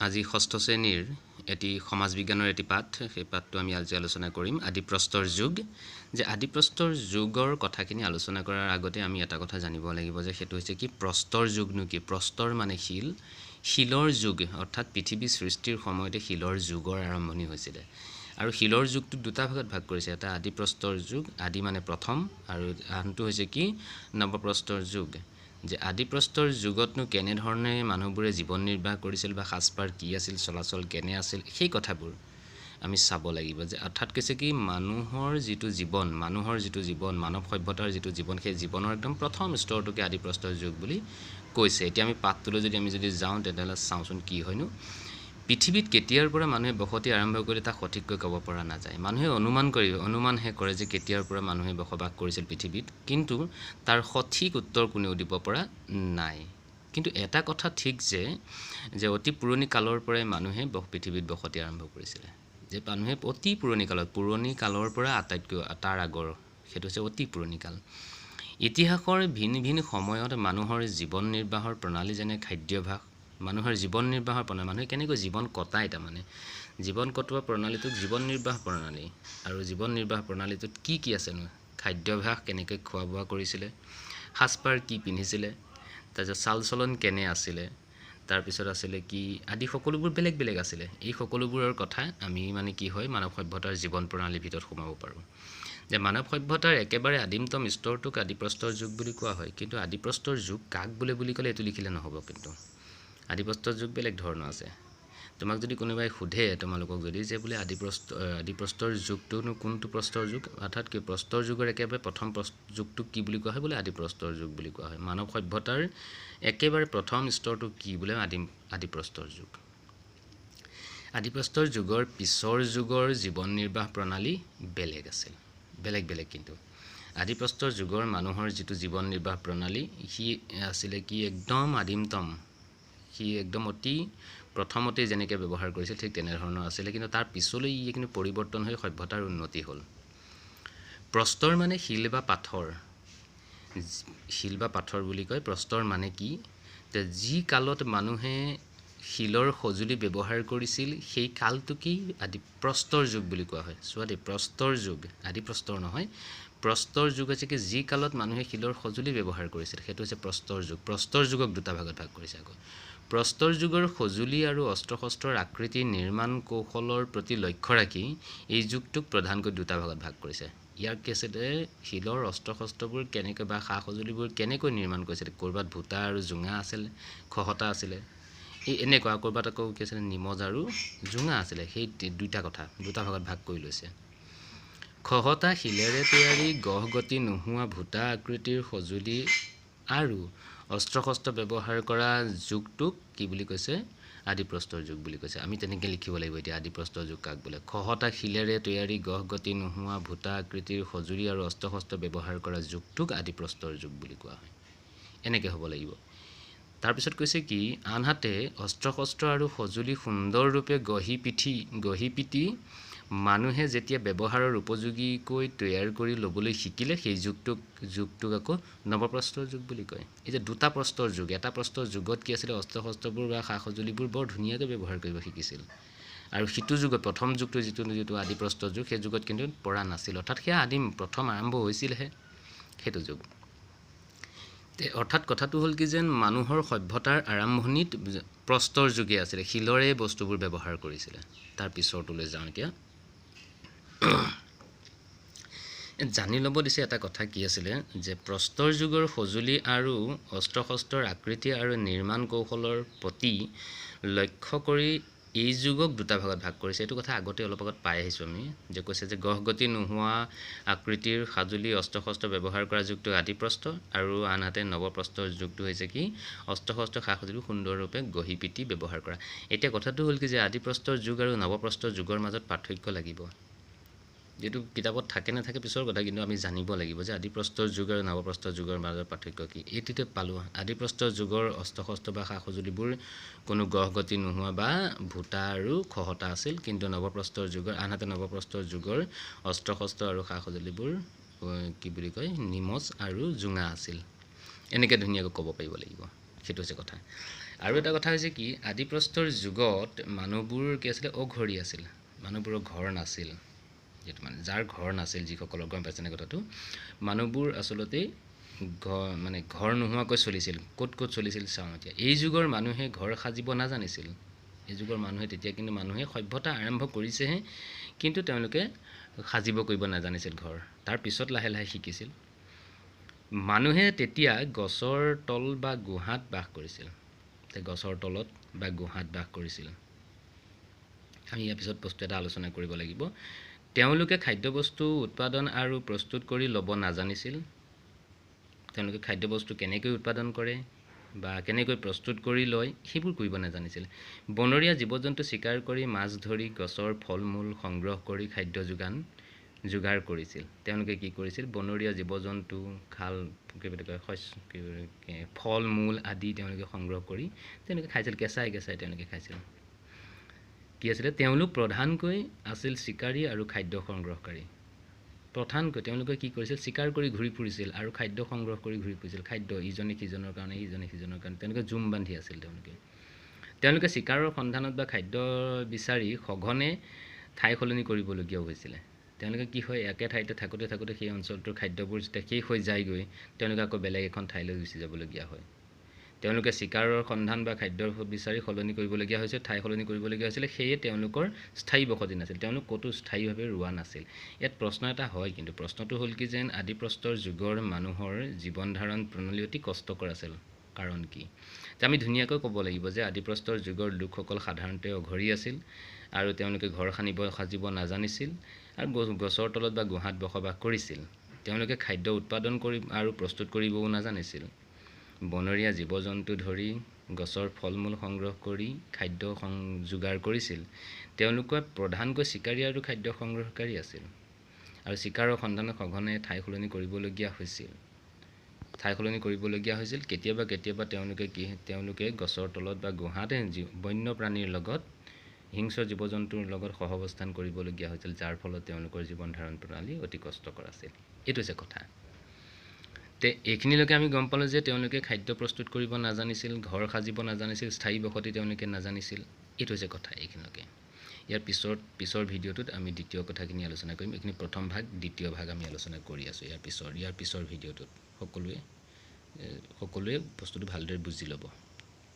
আজি ষষ্ঠ শ্ৰেণীৰ এটি সমাজ বিজ্ঞানৰ এটি পাঠ, সেই পাঠটো আমি আজি আলোচনা কৰিম আদিপ্ৰস্তৰ যুগ। যে আদিপ্ৰস্তৰ যুগৰ কথাখিনি আলোচনা কৰাৰ আগতে আমি এটা কথা জানিব লাগিব যে সেইটো হৈছে কি প্ৰস্তৰ যুগনো কি। প্ৰস্তৰ মানে শিল, শিলৰ যুগ অৰ্থাৎ পৃথিৱী সৃষ্টিৰ সময়তে শিলৰ যুগৰ আৰম্ভণি হৈছিলে। আৰু শিলৰ যুগটো দুটা ভাগত ভাগ কৰিছে, এটা আদিপ্ৰস্তৰ যুগ, আদি মানে প্ৰথম, আৰু আনটো হৈছে কি নৱপ্ৰস্তৰ যুগ। যে আদিপ্ৰস্তৰ যুগতনো কেনেধৰণে মানুহবোৰে জীৱন নিৰ্বাহ কৰিছিল বা সাজপাৰ কি আছিল, চলাচল কেনে আছিল, সেই কথাবোৰ আমি চাব লাগিব। যে অৰ্থাৎ কৈছে কি মানুহৰ যিটো জীৱন, মানৱ সভ্যতাৰ যিটো জীৱন, সেই জীৱনৰ একদম প্ৰথম স্তৰটোকে আদিপ্ৰস্তৰ যুগ বুলি কৈছে। এতিয়া আমি পাঠটোলৈ যদি যাওঁ তেতিয়াহ'লে চাওঁচোন কি হয়নো। পৃথিৱীত কেতিয়াৰ পৰা মানুহে বসতি আৰম্ভ কৰিলে তাক সঠিককৈ ক'ব পৰা নাযায়। মানুহে অনুমানহে কৰে যে কেতিয়াৰ পৰা মানুহে বসবাস কৰিছিল পৃথিৱীত, কিন্তু তাৰ সঠিক উত্তৰ কোনেও দিব পৰা নাই। কিন্তু এটা কথা ঠিক যে অতি পুৰণি কালৰ পৰাই মানুহে পৃথিৱীত বসতি আৰম্ভ কৰিছিলে। যে মানুহে অতি পুৰণি কালৰ পৰা আটাইতকৈ তাৰ আগৰ, সেইটো হৈছে অতি পুৰণি কাল। ইতিহাসৰ ভিন ভিন সময়ত মানুহৰ জীৱন নিৰ্বাহৰ প্ৰণালী, যেনে খাদ্যাভ্যাস, মানুহৰ জীৱন নিৰ্বাহৰ প্ৰণালী, মানুহে কেনেকৈ জীৱন কটায়, তাৰমানে জীৱন কটোৱা প্ৰণালীটোক জীৱন নিৰ্বাহ প্ৰণালী। আৰু জীৱন নিৰ্বাহ প্ৰণালীটোত কি কি আছেনো, খাদ্যাভ্যাস কেনেকৈ খোৱা বোৱা কৰিছিলে, সাজপাৰ কি পিন্ধিছিলে, তাৰপিছত চাল চলন কেনে আছিলে, তাৰপিছত আছিলে কি আদি সকলোবোৰ বেলেগ বেলেগ আছিলে। এই সকলোবোৰৰ কথা আমি কি হয় মানৱ সভ্যতাৰ জীৱন প্ৰণালীৰ ভিতৰত সোমাব পাৰোঁ। যে মানৱ সভ্যতাৰ একেবাৰে আদিমতম স্তৰটোক আদিপ্ৰস্তৰ যুগ বুলি কোৱা হয়। কিন্তু আদিপ্ৰস্তৰ যুগ কাক বোলে বুলি ক'লে এইটো লিখিলে নহ'ব, কিন্তু আদিপ্ৰস্তৰ যুগ বেলেগ ধৰণৰ আছে। তোমাক যদি কোনোবাই সোধে তোমালোকক যদি যে বোলে আদিপ্ৰস্তৰ যুগটোনো কোনটো প্ৰস্তৰ যুগ, অৰ্থাৎ কি প্ৰস্তৰ যুগৰ একেবাৰে প্ৰথম যুগটোক কি বুলি কোৱা হয়, বোলে আদিপ্ৰস্তৰ যুগ বুলি কোৱা হয়। মানৱ সভ্যতাৰ একেবাৰে প্ৰথম স্তৰটো কি বোলে আদিপ্ৰস্তৰ যুগ। আদিপ্ৰস্তৰ যুগৰ পিছৰ যুগৰ জীৱন নিৰ্বাহ প্ৰণালী বেলেগ আছিল, বেলেগ। কিন্তু আদিপ্ৰস্তৰ যুগৰ মানুহৰ যিটো জীৱন নিৰ্বাহ প্ৰণালী, সি আছিলে কি একদম আদিমতম, সি একদম অতি প্ৰথমতেই যেনেকৈ ব্যৱহাৰ কৰিছিল ঠিক তেনেধৰণৰ আছিলে। কিন্তু তাৰ পিছলৈ ই কিন্তু পৰিৱৰ্তন হৈ সভ্যতাৰ উন্নতি হ'ল। প্ৰস্তৰ মানে শিল বা পাথৰ বুলি কয়। প্ৰস্তৰ মানে কি, যে যি কালত মানুহে শিলৰ সঁজুলি ব্যৱহাৰ কৰিছিল সেই কালটোকেই প্ৰস্তৰ যুগ বুলি কোৱা হয়। চোৱা দেই, প্ৰস্তৰ যুগ, আদিপ্ৰস্তৰ নহয়, প্ৰস্তৰ যুগ হৈছে কি যি কালত মানুহে শিলৰ সঁজুলি ব্যৱহাৰ কৰিছিল, সেইটো হৈছে প্ৰস্তৰ যুগ। প্ৰস্তৰ যুগক দুটা ভাগত ভাগ কৰিছে আকৌ। প্ৰস্তৰ যুগৰ সঁজুলি আৰু অস্ত্ৰ শস্ত্ৰৰ আকৃতি, নিৰ্মাণ কৌশলৰ প্ৰতি লক্ষ্য ৰাখি এই যুগটোক প্ৰধানকৈ দুটা ভাগত ভাগ কৰিছে। ইয়াৰ কেছতে শিলৰ অস্ত্ৰ শস্ত্ৰবোৰ কেনেকৈ বা সা সঁজুলিবোৰ কেনেকৈ নিৰ্মাণ কৰিছিলে, ক'ৰবাত ভূটা আৰু জোঙা আছিল, খহটা আছিলে, এই এনেকুৱা, ক'ৰবাত আকৌ কি আছিলে নিমজ আৰু জোঙা আছিলে। সেই দুটা ভাগত ভাগ কৰি লৈছে। খহটা শিলেৰে তৈয়াৰী গহগতি নোহোৱা ভূটা আকৃতিৰ সঁজুলি আৰু অস্ত্ৰ শস্ত্ৰ ব্যৱহাৰ কৰা যুগটোক কি বুলি কৈছে, আদিপ্ৰস্তৰ যুগ বুলি কৈছে। আমি তেনেকৈ লিখিব লাগিব এতিয়া আদিপ্ৰস্তৰ যুগ কাক বোলে। খহটা শিলেৰে তৈয়াৰী গহগতি নোহোৱা ভূটা আকৃতিৰ সঁজুলি আৰু অস্ত্ৰ শস্ত্ৰ ব্যৱহাৰ কৰা যুগটোক আদিপ্ৰস্তৰ যুগ বুলি কোৱা হয়। এনেকৈ হ'ব লাগিব। তাৰপিছত কৈছে কি, আনহাতে অস্ত্ৰ শস্ত্ৰ আৰু সঁজুলি সুন্দৰৰূপে গঢ়ি পিটি মানুহে যেতিয়া ব্যৱহাৰৰ উপযোগীকৈ তৈয়াৰ কৰি ল'বলৈ শিকিলে, সেই যুগটোক আকৌ নৱপ্ৰস্তৰ যুগ বুলি কয়। এই যে দুটা প্ৰস্তৰ যুগ, এটা প্ৰস্তৰ যুগত কি আছিলে, অস্ত্ৰ শস্ত্ৰবোৰ বা সা সঁজুলিবোৰ বৰ ধুনীয়াকৈ ব্যৱহাৰ কৰিব শিকিছিল, আৰু সিটো যুগত প্ৰথম যুগটো যিটো আদিপ্ৰস্তৰ যুগ, সেই যুগত কিন্তু পৰা নাছিল। অৰ্থাৎ সেয়া প্ৰথম আৰম্ভ হৈছিলহে সেইটো যুগ। অৰ্থাৎ কথাটো হ'ল কি, যেন মানুহৰ সভ্যতাৰ আৰম্ভণিত প্ৰস্তৰ যুগে আছিলে, শিলৰে বস্তুবোৰ ব্যৱহাৰ কৰিছিলে। তাৰ পিছৰটোলৈ যাওঁ এতিয়া। জানি ল'ব দিছে এটা কথা কি আছিলে, যে প্ৰস্তৰ যুগৰ সঁজুলি আৰু অস্ত্ৰ শস্ত্ৰৰ আকৃতি আৰু নিৰ্মাণ কৌশলৰ প্ৰতি লক্ষ্য কৰি এই যুগক দুটা ভাগত ভাগ কৰিছে। এইটো কথা আগতে অলপ আগত পাই আহিছোঁ আমি, যে কৈছে যে গহগতি নোহোৱা আকৃতিৰ সঁজুলি অস্ত্ৰ শস্ত্ৰ ব্যৱহাৰ কৰা যুগটো আদিপ্ৰস্তৰ, আৰু আনহাতে নৱপ্ৰস্তৰ যুগটো হৈছে কি অস্ত্ৰ শস্ত্ৰ সা সঁজুলি সুন্দৰৰূপে গঢ়ি পিটি ব্যৱহাৰ কৰা। এতিয়া কথাটো হ'ল কি, যে আদিপ্ৰস্তৰ যুগ আৰু নৱপ্ৰস্তৰ যুগৰ মাজত পাৰ্থক্য লাগিব। যিটো কিতাপত থাকে নাথাকে পিছৰ কথা, কিন্তু আমি জানিব লাগিব যে আদিপ্ৰস্তৰ যুগ আৰু নৱপ্ৰস্তৰ যুগৰ মাজৰ পাৰ্থক্য কি। এইটোতে পালোঁ, আদিপ্ৰস্তৰ যুগৰ অস্ত্ৰ শস্ত্ৰ বা সা সঁজুলিবোৰ কোনো গহগতি নোহোৱা বা ভূটা আৰু খহটা আছিল, কিন্তু আনহাতে নৱপ্ৰস্তৰ যুগৰ অস্ত্ৰ শস্ত্ৰ আৰু সা সঁজুলিবোৰ কি বুলি কয়, নিমজ আৰু জোঙা আছিল। এনেকৈ ধুনীয়াকৈ ক'ব পাৰিব লাগিব, সেইটো হৈছে কথা। আৰু এটা কথা হৈছে কি আদি প্ৰস্তৰ যুগত মানুহবোৰ কি আছিল অঘৰী আছিল মানুহবোৰৰ ঘৰ নাছিল যেটো মানে যাৰ ঘৰ নাছিল যিসকলৰ গম পাইছেনে কথাটো মানুহবোৰ আসলতে মানে ঘৰ নোহোৱাকৈ চলিছিল ক'ত চলিছিল চাওঁ এতিয়া এই যুগৰ মানুহে ঘৰ সাজিব নাজানিছিল এই যুগৰ মানুহে তেতিয়া কিন্তু মানুহে সভ্যতা আৰম্ভ কৰিছেহে কিন্তু তেওঁলোকে সাজিব কৰিব নাজানিছিল ঘৰ তাৰ পিছত লাহে লাহে শিকিছিল মানুহে তেতিয়া গছৰ তল বা গুহাত বাস কৰিছিল গছৰ তলত বা গুহাত বাস কৰিছিল আমি ইয়াৰ পিছত বস্তু এটা আলোচনা কৰিব লাগিব তেওঁলোকে খাদ্যবস্তু উৎপাদন আৰু প্ৰস্তুত কৰি ল'ব নাজানিছিল তেওঁলোকে খাদ্যবস্তু কেনেকৈ উৎপাদন কৰে বা কেনেকৈ প্ৰস্তুত কৰি লয় সেইবোৰ কৰিব নাজানিছিল বনৰীয়া জীৱ-জন্তু শিকাৰ কৰি মাছ ধৰি গছৰ ফল-মূল সংগ্ৰহ কৰি খাদ্য যোগাৰ কৰিছিল তেওঁলোকে কি কৰিছিল বনৰীয়া জীৱ-জন্তু খাল ফল-মূল আদি তেওঁলোকে সংগ্ৰহ কৰি তেওঁলোকে খাইছিল কেঁচাই তেওঁলোকে খাইছিল কি আছিল তেওঁলোক প্ৰধানকৈ আছিল শিকাৰী আৰু খাদ্য সংগ্ৰহকাৰী প্ৰধানকৈ তেওঁলোকে কি কৰিছিল শিকাৰ কৰি ঘূৰি ফুৰিছিল আৰু খাদ্য সংগ্ৰহ কৰি ঘূৰি ফুৰিছিল খাদ্য ইজনে সিজনৰ কাৰণে তেওঁলোকে জুম বান্ধি আছিল তেওঁলোকে শিকাৰৰ সন্ধানত বা খাদ্য বিচাৰি সঘনে ঠাই সলনি কৰিবলগীয়া হৈছিল তেওঁলোকে কি হয় একে ঠাইতে থাকোতে সেই অঞ্চলটোৰ খাদ্যবোৰ যেতিয়া শেষ হৈ যায়গৈ তেওঁলোকে আকৌ বেলেগ এখন ঠাইলৈ গুচি যাবলগীয়া হয় তেওঁলোকে শিকাৰৰ সন্ধান বা খাদ্য বিচাৰি সলনি কৰিবলগীয়া হৈছে ঠাই সলনি কৰিবলগীয়া হৈছিল সেয়ে তেওঁলোকৰ স্থায়ী বসতি নাছিল তেওঁলোক ক'তো স্থায়ীভাৱে ৰোৱা নাছিল ইয়াত প্ৰশ্ন এটা হয় কিন্তু প্ৰশ্নটো হ'ল কি যেন আদি প্ৰস্তৰ যুগৰ মানুহৰ জীৱন ধাৰণ প্ৰণালী অতি কষ্টকৰ আছিল কাৰণ কি আমি ধুনীয়াকৈ ক'ব লাগিব যে আদি প্ৰস্তৰ যুগৰ লোকসকল সাধাৰণতে অঘৰী আছিল আৰু তেওঁলোকে ঘৰ সাজিব নাজানিছিল আৰু গছৰ তলত বা গুহাত বসবাস কৰিছিল তেওঁলোকে খাদ্য উৎপাদন কৰি আৰু প্ৰস্তুত কৰিবও নাজানিছিল বনৰীয়া জীৱ-জন্তু ধৰি গছৰ ফল-মূল সংগ্ৰহ কৰি খাদ্য যোগাৰ কৰিছিল তেওঁলোকে প্ৰধানকৈ শিকাৰী আৰু খাদ্য সংগ্ৰহকাৰী আছিল আৰু শিকাৰৰ সন্ধানত সঘনে ঠাই সলনি কৰিবলগীয়া হৈছিল কেতিয়াবা তেওঁলোকে গছৰ তলত বা গুহাতে বন্য প্ৰাণীৰ লগত হিংস্ৰ জীৱ-জন্তুৰ লগত সহৱস্থান কৰিবলগীয়া হৈছিল যাৰ ফলত তেওঁলোকৰ জীৱন ধাৰণ প্ৰণালী অতি কষ্টকৰ আছিল এইটো হৈছে কথা তে এইখিনিলৈকে আমি গম পালোঁ যে তেওঁলোকে খাদ্য প্ৰস্তুত কৰিব নাজানিছিল ঘৰ সাজিব নাজানিছিল স্থায়ী বসতি তেওঁলোকে নাজানিছিল এইটো হৈছে কথা এইখিনিলৈকে ইয়াৰ পিছৰ ভিডিঅ'টোত আমি দ্বিতীয় কথাখিনি আলোচনা কৰিম এইখিনি প্ৰথম ভাগ দ্বিতীয় ভাগ আমি আলোচনা কৰি আছোঁ ইয়াৰ পিছৰ ভিডিঅ'টোত সকলোৱে বস্তুটো ভালদৰে বুজি ল'ব